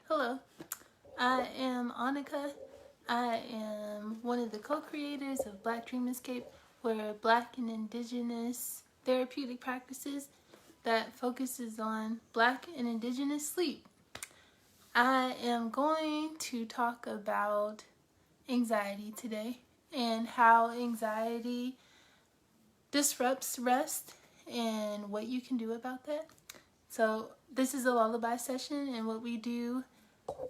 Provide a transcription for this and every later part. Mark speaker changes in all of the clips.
Speaker 1: Hello, I am Onika. I am one of the co-creators of Black Dream Escape, where Black and Indigenous therapeutic practices that focuses on Black and Indigenous sleep. I am going to talk about anxiety today and how anxiety disrupts rest and what you can do about that. So this is a lullaby session, and what we do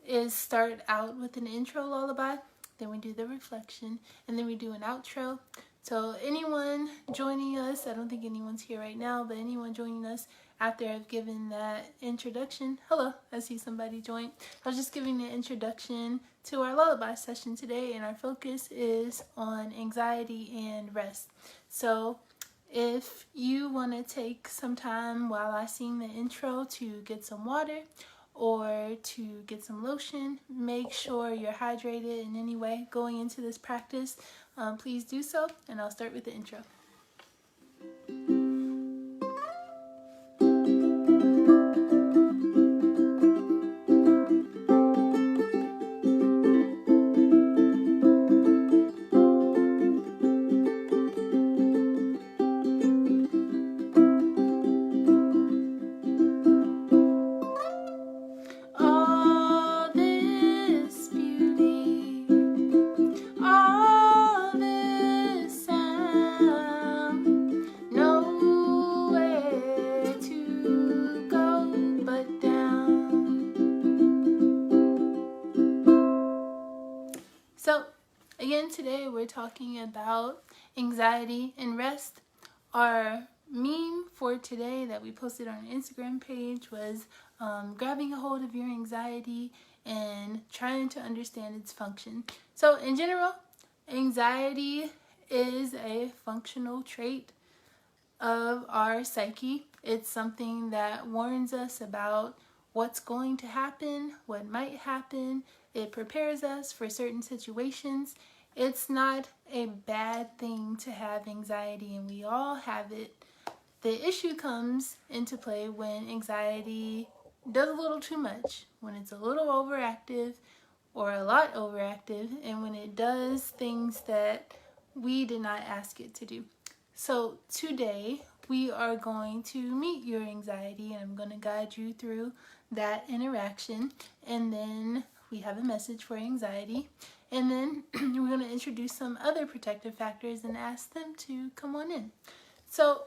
Speaker 1: is start out with an intro lullaby, then we do the reflection, and then we do an outro. So anyone joining us, I don't think anyone's here right now, but anyone joining us after I've given that introduction, hello, I see somebody joined. I was just giving the introduction to our lullaby session today, and our focus is on anxiety and rest. So if you want to take some time while I sing the intro to get some water or to get some lotion, make sure you're hydrated in any way going into this practice. Please do so, and I'll start with the intro. So, again, today we're talking about anxiety and rest. Our meme for today that we posted on our Instagram page was grabbing a hold of your anxiety and trying to understand its function. So, in general, anxiety is a functional trait of our psyche. It's something that warns us about what's going to happen, what might happen. It prepares us for certain situations. It's not a bad thing to have anxiety, and we all have it. The issue comes into play when anxiety does a little too much, when it's a little overactive or a lot overactive, and when it does things that we did not ask it to do. So today we are going to meet your anxiety, and I'm going to guide you through that interaction, and then we have a message for anxiety, and then we're going to introduce some other protective factors and ask them to come on in. So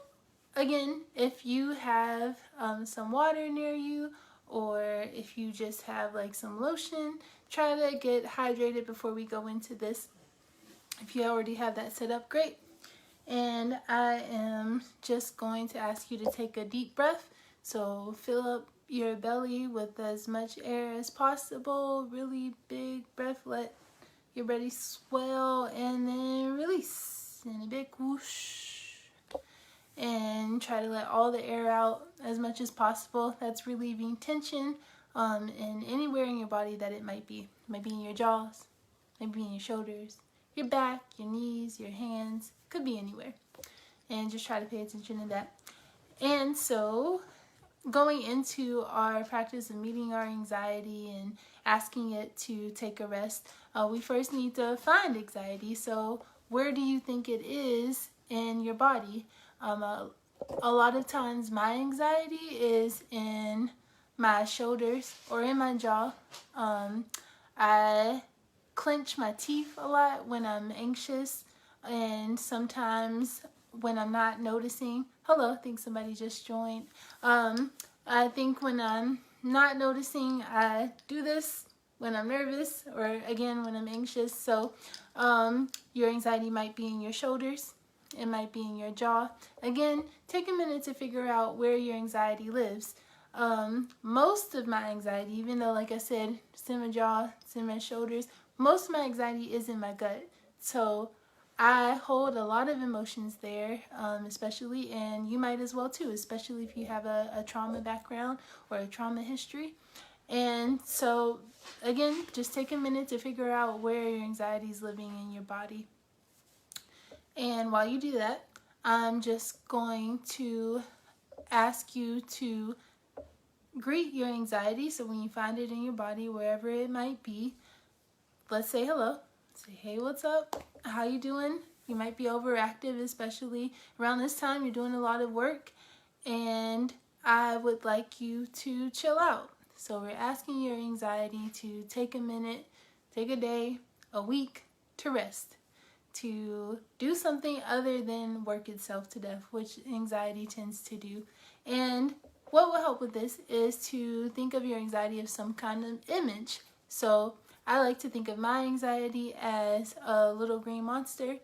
Speaker 1: again, if you have some water near you, or if you just have like some lotion, try to get hydrated before we go into this. If you already have that set up, great. And I am just going to ask you to take a deep breath. So fill up your belly with as much air as possible. Really big breath. Let your belly swell and then release in a big whoosh. And try to let all the air out as much as possible. That's relieving tension in anywhere in your body that it might be. It might be in your jaws, maybe in your shoulders, your back, your knees, your hands. Could be anywhere. And just try to pay attention to that. And so going into our practice of meeting our anxiety and asking it to take a rest, we first need to find anxiety. So where do you think it is in your body? A lot of times my anxiety is in my shoulders or in my jaw. I clench my teeth a lot when I'm anxious, and sometimes when I'm not noticing. Hello, I think somebody just joined. I think when I'm not noticing, I do this when I'm nervous, or again when I'm anxious. So your anxiety might be in your shoulders, it might be in your jaw. Again, take a minute to figure out where your anxiety lives. Most of my anxiety, even though like I said, it's in my jaw, it's in my shoulders, most of my anxiety is in my gut. So I hold a lot of emotions there, especially, and you might as well too, especially if you have a trauma background or a trauma history. And so, again, just take a minute to figure out where your anxiety is living in your body. And while you do that, I'm just going to ask you to greet your anxiety. So when you find it in your body, wherever it might be, let's say hello. Say, hey, what's up? How you doing? You might be overactive, especially around this time. You're doing a lot of work, and I would like you to chill out. So we're asking your anxiety to take a minute, take a day, a week to rest, to do something other than work itself to death, which anxiety tends to do. And what will help with this is to think of your anxiety as some kind of image. So I like to think of my anxiety as a little green monster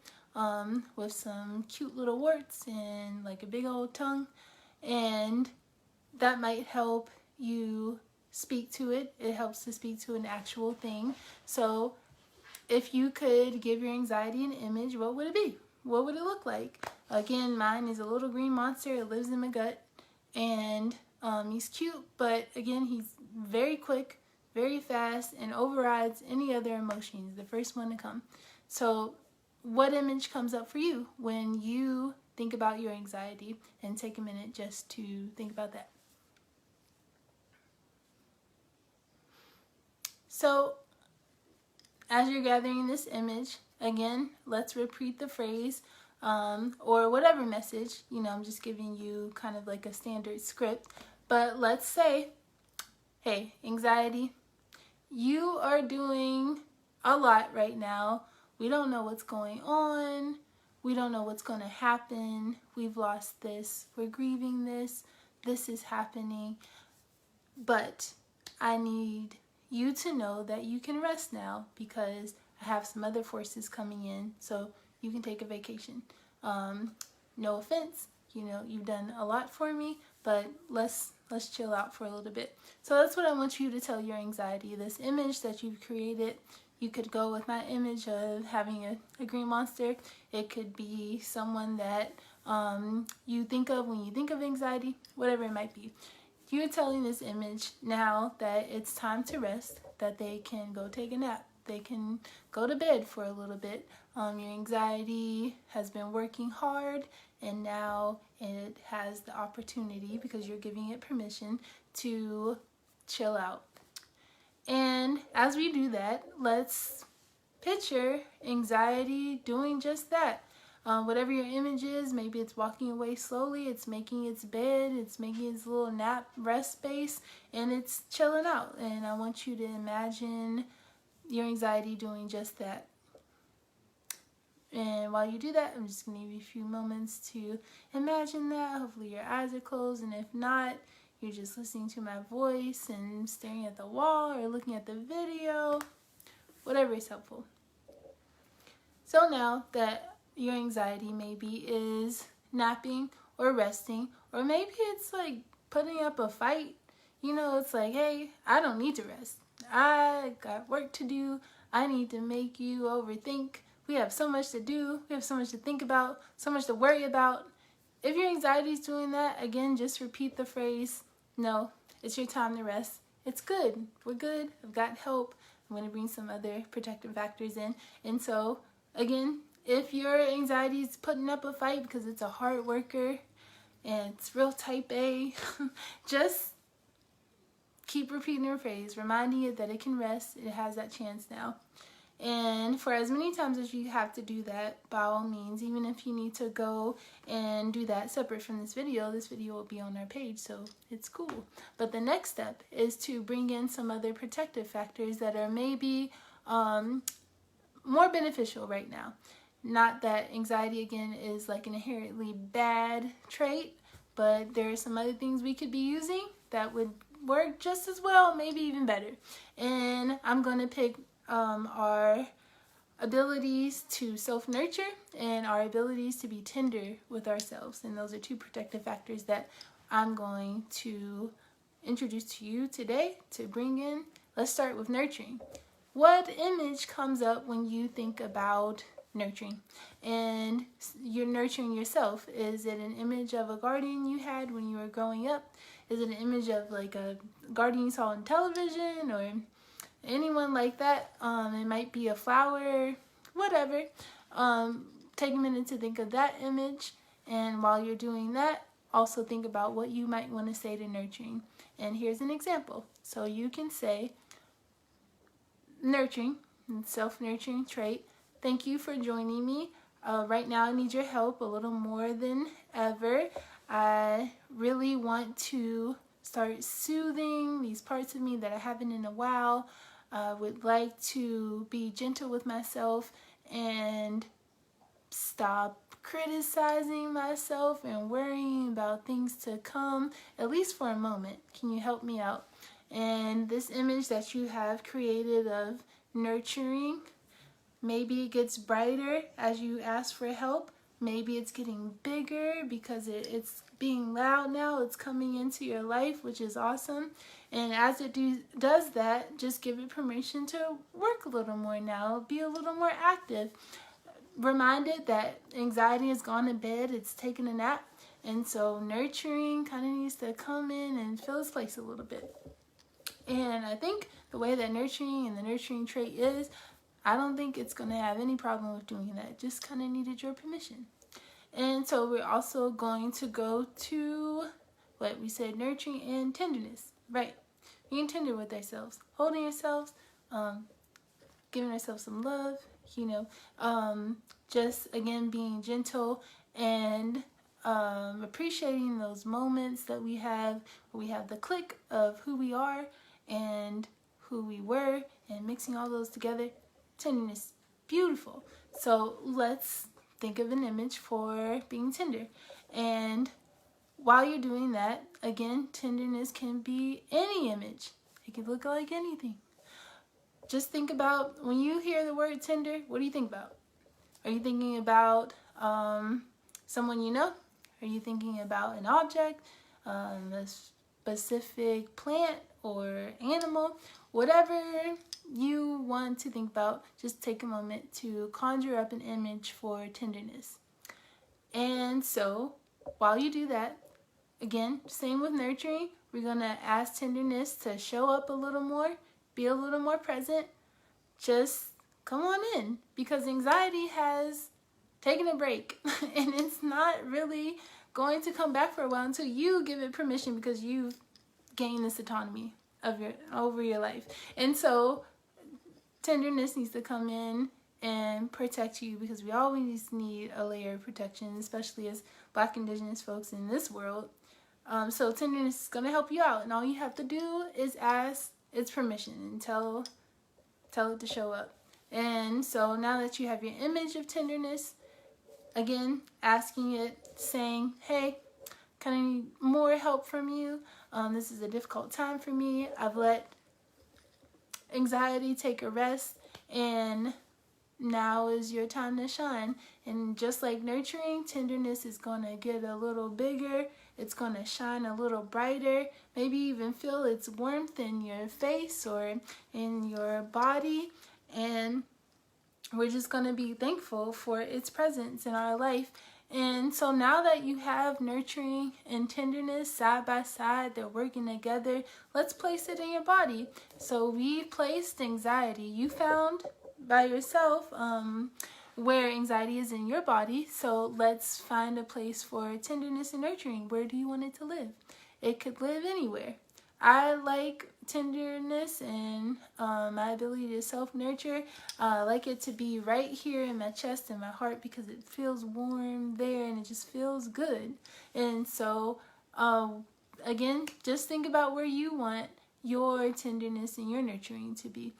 Speaker 1: with some cute little warts and like a big old tongue. And that might help you speak to it. It helps to speak to an actual thing. So if you could give your anxiety an image, what would it be? What would it look like? Again, mine is a little green monster. It lives in my gut. And he's cute, but again, he's very quick, very fast, and overrides any other emotion. He's the first one to come. So what image comes up for you when you think about your anxiety? And take a minute just to think about that. So as you're gathering this image, again, let's repeat the phrase or whatever message. I'm just giving you kind of like a standard script. But let's say, hey, anxiety, you are doing a lot right now. We don't know what's going on. We don't know what's going to happen. We've lost this. We're grieving this. This is happening. But I need you to know that you can rest now because I have some other forces coming in, so you can take a vacation. No offense, you've done a lot for me, but let's chill out for a little bit. So that's what I want you to tell your anxiety. This image that you've created, you could go with my image of having a green monster. It could be someone that you think of when you think of anxiety, whatever it might be. You're telling this image now that it's time to rest, that they can go take a nap. They can go to bed for a little bit. Your anxiety has been working hard, and now it has the opportunity, because you're giving it permission, to chill out. And as we do that, let's picture anxiety doing just that. Whatever your image is, maybe it's walking away slowly, it's making its bed, it's making its little nap rest space, and it's chilling out. And I want you to imagine your anxiety doing just that. And while you do that, I'm just going to give you a few moments to imagine that. Hopefully your eyes are closed, and if not, you're just listening to my voice and staring at the wall or looking at the video, whatever is helpful. So now that your anxiety maybe is napping or resting, or maybe it's like putting up a fight. It's like, hey, I don't need to rest. I got work to do. I need to make you overthink. We have so much to do. We have so much to think about, so much to worry about. If your anxiety is doing that, again, just repeat the phrase, no, it's your time to rest. It's good. We're good. I've got help. I'm going to bring some other protective factors in. And so, again, if your anxiety is putting up a fight because it's a hard worker and it's real type A, just keep repeating the phrase, reminding it that it can rest. It has that chance now. And for as many times as you have to do that, by all means, even if you need to go and do that separate from this video will be on our page, so it's cool. But the next step is to bring in some other protective factors that are maybe more beneficial right now. Not that anxiety, again, is like an inherently bad trait, but there are some other things we could be using that would work just as well, maybe even better. And I'm going to pick our abilities to self-nurture and our abilities to be tender with ourselves. And those are two protective factors that I'm going to introduce to you today to bring in. Let's start with nurturing. What image comes up when you think about nurturing? And you're nurturing yourself. Is it an image of a guardian you had when you were growing up? Is it an image of like a guardian you saw on television or anyone like that? It might be a flower, whatever. Take a minute to think of that image, and while you're doing that, also think about what you might want to say to nurturing. And here's an example. So you can say, nurturing, self-nurturing trait. Thank you for joining me. Right now I need your help a little more than ever. I really want to start soothing these parts of me that I haven't in a while. I would like to be gentle with myself and stop criticizing myself and worrying about things to come, at least for a moment. Can you help me out? And this image that you have created of nurturing, maybe it gets brighter as you ask for help. Maybe it's getting bigger because it's being loud now. It's coming into your life, which is awesome. And as it does that, just give it permission to work a little more now. Be a little more active. Reminded that anxiety has gone to bed. It's taken a nap. And so nurturing kind of needs to come in and fill its place a little bit. And I think the way that nurturing and the nurturing trait is, I don't think it's going to have any problem with doing that. Just kind of needed your permission. And so we're also going to go to what we said, nurturing and tenderness. Right. Being tender with ourselves. Holding ourselves. Giving ourselves some love. Just again being gentle and appreciating those moments that we have where we have the click of who we are and who we were, and mixing all those together. Tenderness, beautiful. So let's think of an image for being tender. And while you're doing that, again, tenderness can be any image. It can look like anything. Just think about, when you hear the word tender, what do you think about? Are you thinking about someone you know? Are you thinking about an object, a specific plant or animal? Whatever you want to think about, just take a moment to conjure up an image for tenderness. And so, while you do that, again, same with nurturing, we're going to ask tenderness to show up a little more, be a little more present. Just come on in, because anxiety has taken a break and it's not really going to come back for a while until you give it permission, because you've gained this autonomy of over your life. And so tenderness needs to come in and protect you, because we always need a layer of protection, especially as Black Indigenous folks in this world. So tenderness is going to help you out, and all you have to do is ask its permission and tell it to show up. And so now that you have your image of tenderness, again, asking it, saying, hey, kind of need more help from you. This is a difficult time for me. I've let anxiety take a rest, and now is your time to shine. And just like nurturing, tenderness is going to get a little bigger. It's going to shine a little brighter. Maybe even feel its warmth in your face or in your body. And we're just going to be thankful for its presence in our life. And so now that you have nurturing and tenderness side by side, they're working together, let's place it in your body. So we placed anxiety. You found by yourself where anxiety is in your body. So let's find a place for tenderness and nurturing. Where do you want it to live? It could live anywhere. I like tenderness and my ability to self-nurture. I like it to be right here in my chest and my heart, because it feels warm there and it just feels good. And so, again, just think about where you want your tenderness and your nurturing to be.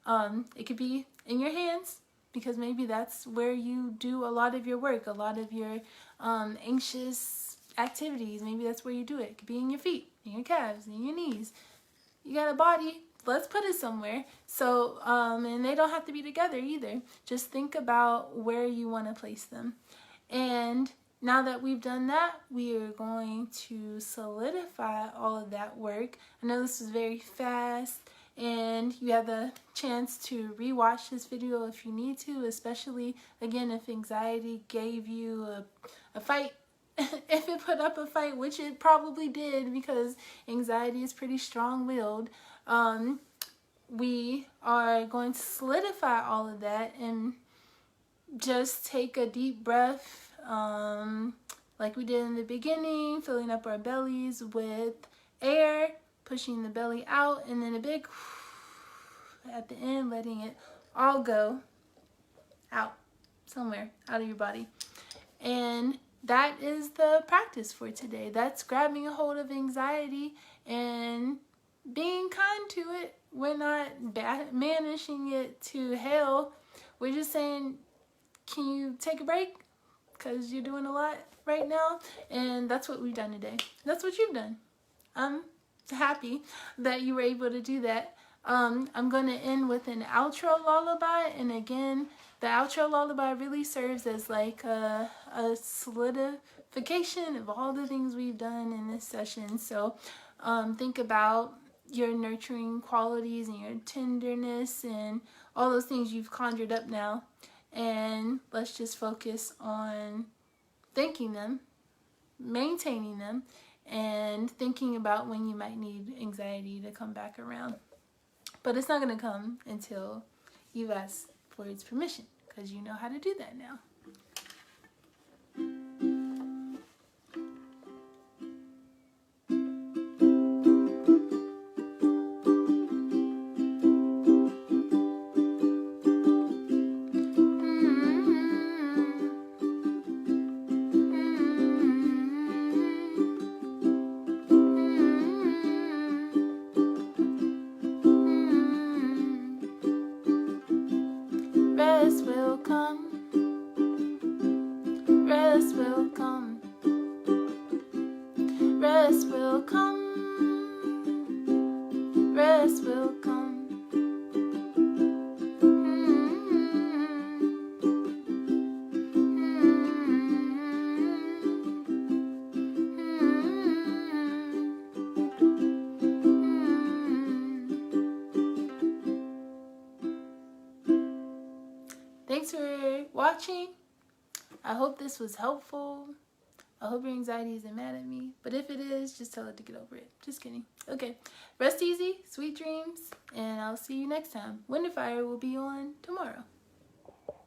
Speaker 1: It could be in your hands, because maybe that's where you do a lot of your work, a lot of your anxious activities. Maybe that's where you do it. It could be in your feet, in your calves, in your knees. You got a body, let's put it somewhere. So, and they don't have to be together either. Just think about where you want to place them. And now that we've done that, we are going to solidify all of that work. I know this is very fast, and you have the chance to rewatch this video if you need to, especially, again, if anxiety gave you a fight. If it put up a fight, which it probably did, because anxiety is pretty strong-willed, we are going to solidify all of that and just take a deep breath, like we did in the beginning, filling up our bellies with air, pushing the belly out, and then a big at the end, letting it all go out somewhere out of your body. And that is the practice for today. That's grabbing a hold of anxiety and being kind to it. We're not banishing it to hell. We're just saying, can you take a break? Because you're doing a lot right now. And that's what we've done today. That's what you've done. I'm happy that you were able to do that. I'm going to end with an outro lullaby. And again, the outro lullaby really serves as like a solidification of all the things we've done in this session. So think about your nurturing qualities and your tenderness and all those things you've conjured up now. And let's just focus on thanking them, maintaining them, and thinking about when you might need anxiety to come back around. But it's not going to come until you ask for its permission, because you know how to do that now. Rest will come. Rest will come. Rest will come. Rest will come. Thanks for watching. I hope this was helpful. I hope your anxiety isn't mad at me. But if it is, just tell it to get over it. Just kidding. Okay. Rest easy. Sweet dreams. And I'll see you next time. Wind and Fire will be on tomorrow.